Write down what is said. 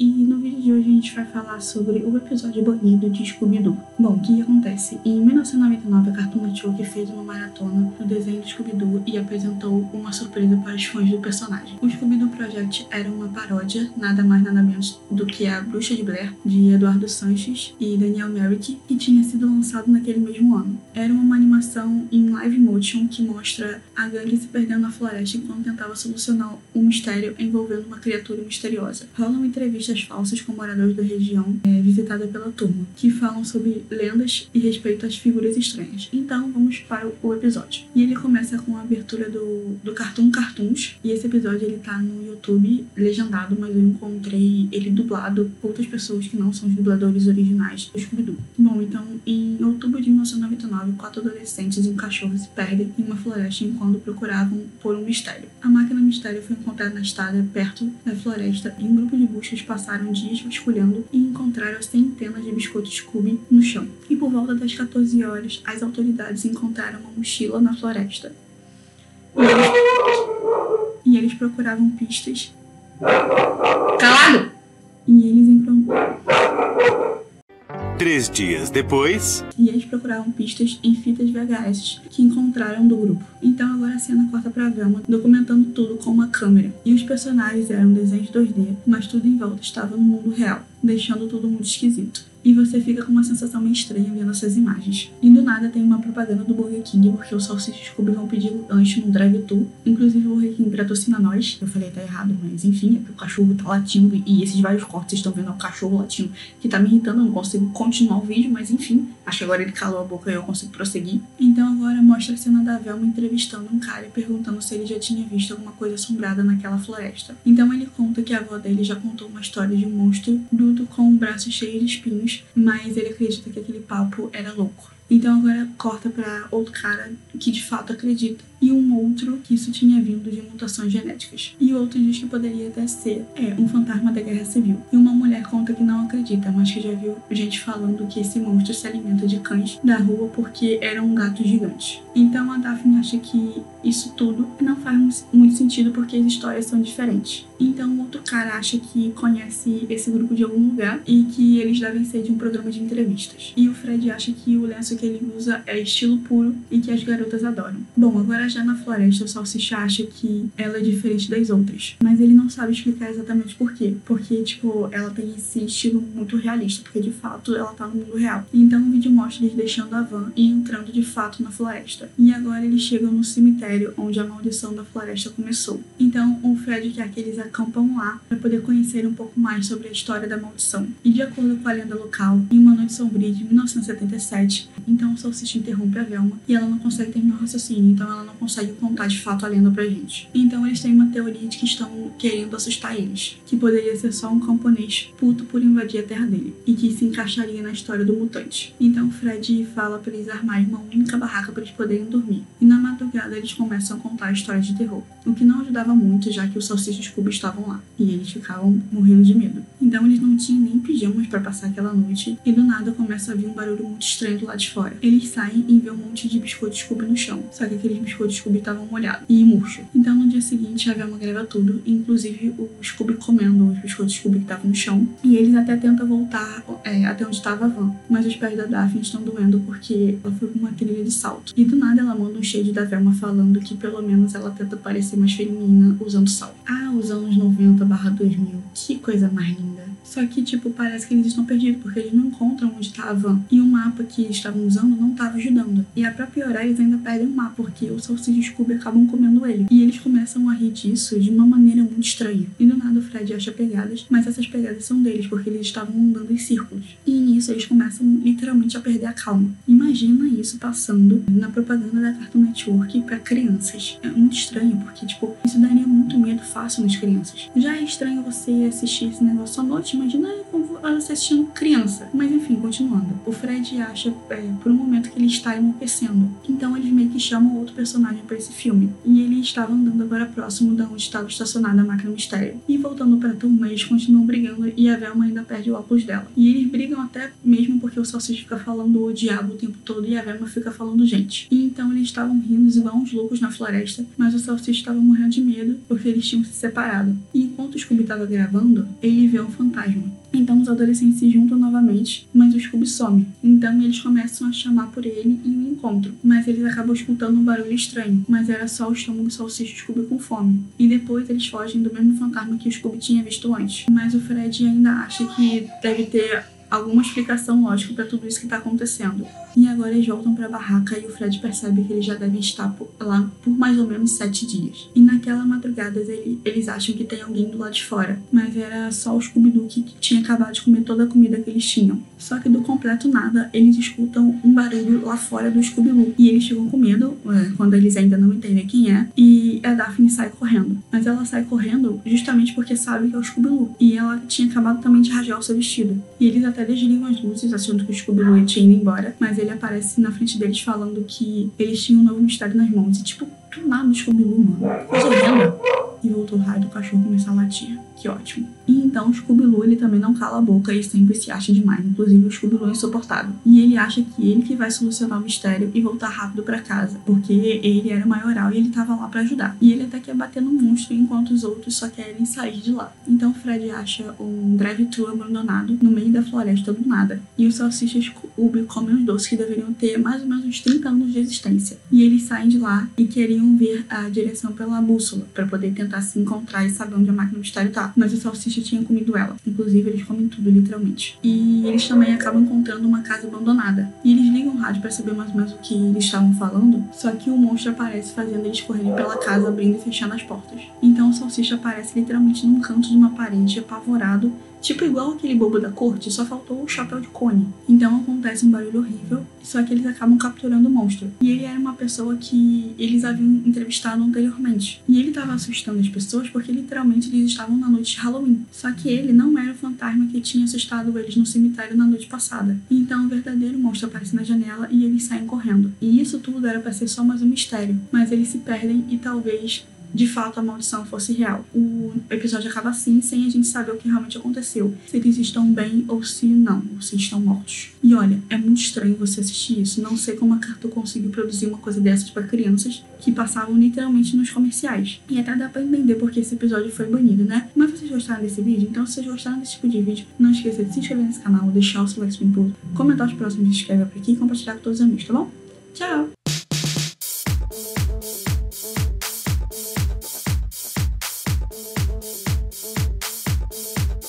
e no vídeo de hoje a gente vai falar sobre o episódio banido de Scooby-Doo. Bom, o que acontece? Em 1999, a Cartoon Network fez uma maratona do desenho de Scooby-Doo e apresentou uma surpresa para os fãs do personagem. O Scooby-Doo Project era uma paródia, nada mais nada menos do que A Bruxa de Blair, de Eduardo Sanches e Daniel Myrick, que tinha sido lançado naquele mesmo ano. Era uma animação em live motion que mostra a gangue se perdendo na floresta enquanto tentava solucionar um mistério envolvendo uma criatura misteriosa. Rolam entrevistas falsas com moradores da região visitada pela turma, que falam sobre lendas e respeito às figuras estranhas. Então vamos para o episódio. E ele começa com a abertura do Cartoon Cartoons, e esse episódio ele tá no YouTube legendado, mas eu encontrei ele dublado por outras pessoas que não são os dubladores originais do Scooby-Doo. Bom, então em outubro de 1999, 4 adolescentes e um cachorro se perdem em uma floresta enquanto procuravam por um mistério. A máquina mistério foi encontrada na estrada perto da floresta e um grupo de buscas passaram dias vasculhando e encontraram centenas de biscoitos Scooby no chão. E por volta das 14 horas, as autoridades encontraram uma mochila na floresta. E eles procuravam pistas. Calado! E eles encontraram. 3 dias depois... E eles procuravam pistas em fitas VHS que encontraram do grupo. Então agora a cena corta pra Velma, documentando tudo com uma câmera. E os personagens eram desenhos 2D, mas tudo em volta estava no mundo real, deixando tudo muito esquisito. E você fica com uma sensação meio estranha vendo essas imagens. E do nada tem uma propaganda do Burger King, porque os Salsicha e Scooby vão pedir lanche no drive-thru. Inclusive o Burger King patrocina nós. Eu falei, tá errado, mas enfim, é que o cachorro tá latindo. E esses vários cortes vocês estão vendo é o cachorro latindo, que tá me irritando, eu não consigo continuar o vídeo, mas enfim. Acho que agora ele calou a boca e eu consigo prosseguir. Então agora mostra a cena da Velma entrevistando um cara e perguntando se ele já tinha visto alguma coisa assombrada naquela floresta. Então ele conta que a avó dele já contou uma história de um monstro bruto com um braço cheio de espinhos, mas ele acredita que aquele papo era louco. Então agora corta pra outro cara que de fato acredita, e um outro que isso tinha vindo de mutações genéticas. E o outro diz que poderia até ser um fantasma da Guerra Civil. E uma mulher conta que não acredita, mas que já viu gente falando que esse monstro se alimenta de cães da rua porque era um gato gigante. Então a Daphne acha que isso tudo não faz muito sentido porque as histórias são diferentes. Então o outro cara acha que conhece esse grupo de algum lugar e que eles devem ser de um programa de entrevistas. E o Fred acha que o lenço que ele usa é estilo puro e que as garotas adoram. Bom, agora já na floresta, o Salsicha acha que ela é diferente das outras, mas ele não sabe explicar exatamente por quê. Porque, tipo, ela tem esse estilo muito realista, porque de fato ela tá no mundo real. Então o vídeo mostra eles deixando a van e entrando de fato na floresta. E agora eles chegam no cemitério onde a maldição da floresta começou. Então o Fred quer que eles acampam lá para poder conhecer um pouco mais sobre a história da maldição. E de acordo com a lenda local, em uma noite sombria de 1977, então o Salsicha interrompe a Velma e ela não consegue terminar o raciocínio, então ela não consegue contar de fato a lenda pra gente. Então eles têm uma teoria de que estão querendo assustar eles, que poderia ser só um camponês puto por invadir a terra dele, e que se encaixaria na história do mutante. Então Fred fala pra eles armarem uma única barraca para eles poderem dormir. E na madrugada eles começam a contar histórias de terror, o que não ajudava muito, já que o Salsicha e o Scooby estavam lá, e eles ficavam morrendo de medo. Então eles não tinham nem pijamas para passar aquela noite, e do nada começa a vir um barulho muito estranho do lado de fora. Eles saem e vê um monte de biscoitos Scooby no chão, só que aqueles biscoitos Scooby estavam molhados e murchos. Então no dia seguinte a Velma grava tudo, inclusive o Scooby comendo os biscoitos Scooby que estavam no chão, e eles até tentam voltar até onde estava a van, mas os pés da Daphne estão doendo porque ela foi com uma trilha de salto. E do nada ela manda um shade da Velma falando que pelo menos ela tenta parecer mais feminina usando salto. Ah, os anos 90/2000, que coisa mais linda. Só que, tipo, parece que eles estão perdidos, porque eles não encontram onde tá a van. E o mapa que eles estavam usando não estava ajudando. E pra piorar, eles ainda perdem o mapa, porque o Salsicha e o Scooby acabam comendo ele. E eles começam a rir disso de uma maneira muito estranha. E do nada o Fred acha pegadas, mas essas pegadas são deles, porque eles estavam andando em círculos. E nisso eles começam literalmente a perder a calma. Imagina isso passando na propaganda da Cartoon Network pra crianças. É muito estranho, porque, tipo, isso daria muito medo fácil nas crianças. Já é estranho você assistir esse negócio à noite, imagina como você assistindo criança. Mas enfim, continuando. O Fred acha por um momento que ele está enlouquecendo. Então eles meio que chamam outro personagem para esse filme. E ele estava andando agora próximo de onde estava estacionada a máquina mistério. E voltando para a turma, eles continuam brigando e a Velma ainda perde o óculos dela. E eles brigam até mesmo porque o Salsicha fica falando o diabo o tempo todo e a Velma fica falando gente. E então eles estavam rindo igual uns loucos na floresta, mas o Salsicha estava morrendo de medo porque eles tinham se separado. E enquanto o Scooby estava gravando, ele vê um fantasma. Então os adolescentes se juntam novamente, mas o Scooby some. Então eles começam a chamar por ele em um encontro, mas eles acabam escutando um barulho estranho, mas era só o estômago do Salsicha e o Scooby com fome. E depois eles fogem do mesmo fantasma que o Scooby tinha visto antes. Mas o Fred ainda acha que deve ter alguma explicação lógica para tudo isso que está acontecendo. E agora eles voltam para a barraca e o Fred percebe que eles já devem estar lá por mais ou menos 7 dias. E naquela madrugada eles acham que tem alguém do lado de fora, mas era só o Scooby-Doo que tinha acabado de comer toda a comida que eles tinham. Só que do completo nada, eles escutam um barulho lá fora do Scooby-Doo. E eles ficam com medo, quando eles ainda não entendem quem é, e a Daphne sai correndo. Mas ela sai correndo justamente porque sabe que é o Scooby-Doo. E ela tinha acabado também de rasgar o seu vestido. E eles até desligam as luzes, achando que o Scooby-Doo tinha ido embora, mas ele aparece na frente deles falando que eles tinham um novo mistério nas mãos. E tipo, do nada o Scooby-Doo, mano. Coisa horrenda. E voltou o raio do cachorro começar a latir. Que ótimo. E então o Scooby-Doo, ele também não cala a boca e sempre se acha demais. Inclusive o Scooby-Doo é insuportável. E ele acha que ele que vai solucionar o mistério e voltar rápido pra casa. Porque ele era o maioral e ele tava lá pra ajudar. E ele até quer bater no monstro enquanto os outros só querem sair de lá. Então o Fred acha um drive-thru abandonado no meio da floresta do nada. E os Salsicha e o Scooby comem os doces que deveriam ter mais ou menos uns 30 anos de existência. E eles saem de lá e queriam ver a direção pela bússola pra poder tentar se encontrar e saber onde a máquina do mistério tá. Mas o Salsicha tinha comido ela. Inclusive, eles comem tudo, literalmente. E eles também acabam encontrando uma casa abandonada. E eles ligam o rádio pra saber mais ou menos o que eles estavam falando. Só que o monstro aparece fazendo eles correrem pela casa, abrindo e fechando as portas. Então o Salsicha aparece literalmente num canto de uma parede, apavorado. Tipo igual aquele bobo da corte, só faltou o chapéu de cone. Então acontece um barulho horrível, só que eles acabam capturando o monstro. E ele era uma pessoa que eles haviam entrevistado anteriormente. E ele estava assustando as pessoas porque literalmente eles estavam na noite de Halloween. Só que ele não era o fantasma que tinha assustado eles no cemitério na noite passada. Então o verdadeiro monstro aparece na janela e eles saem correndo. E isso tudo era para ser só mais um mistério. Mas eles se perdem e talvez de fato a maldição fosse real. O episódio acaba assim, sem a gente saber o que realmente aconteceu. Se eles estão bem ou se não, ou se estão mortos. E olha, é muito estranho você assistir isso. Não sei como a Cartoon conseguiu produzir uma coisa dessas para crianças que passavam literalmente nos comerciais. E até dá pra entender porque esse episódio foi banido, né? Mas vocês gostaram desse vídeo? Então se vocês gostaram desse tipo de vídeo, não esqueça de se inscrever nesse canal, deixar o seu like, comentar os próximos vídeos que vai vir por aqui e compartilhar com todos os amigos, tá bom? Tchau!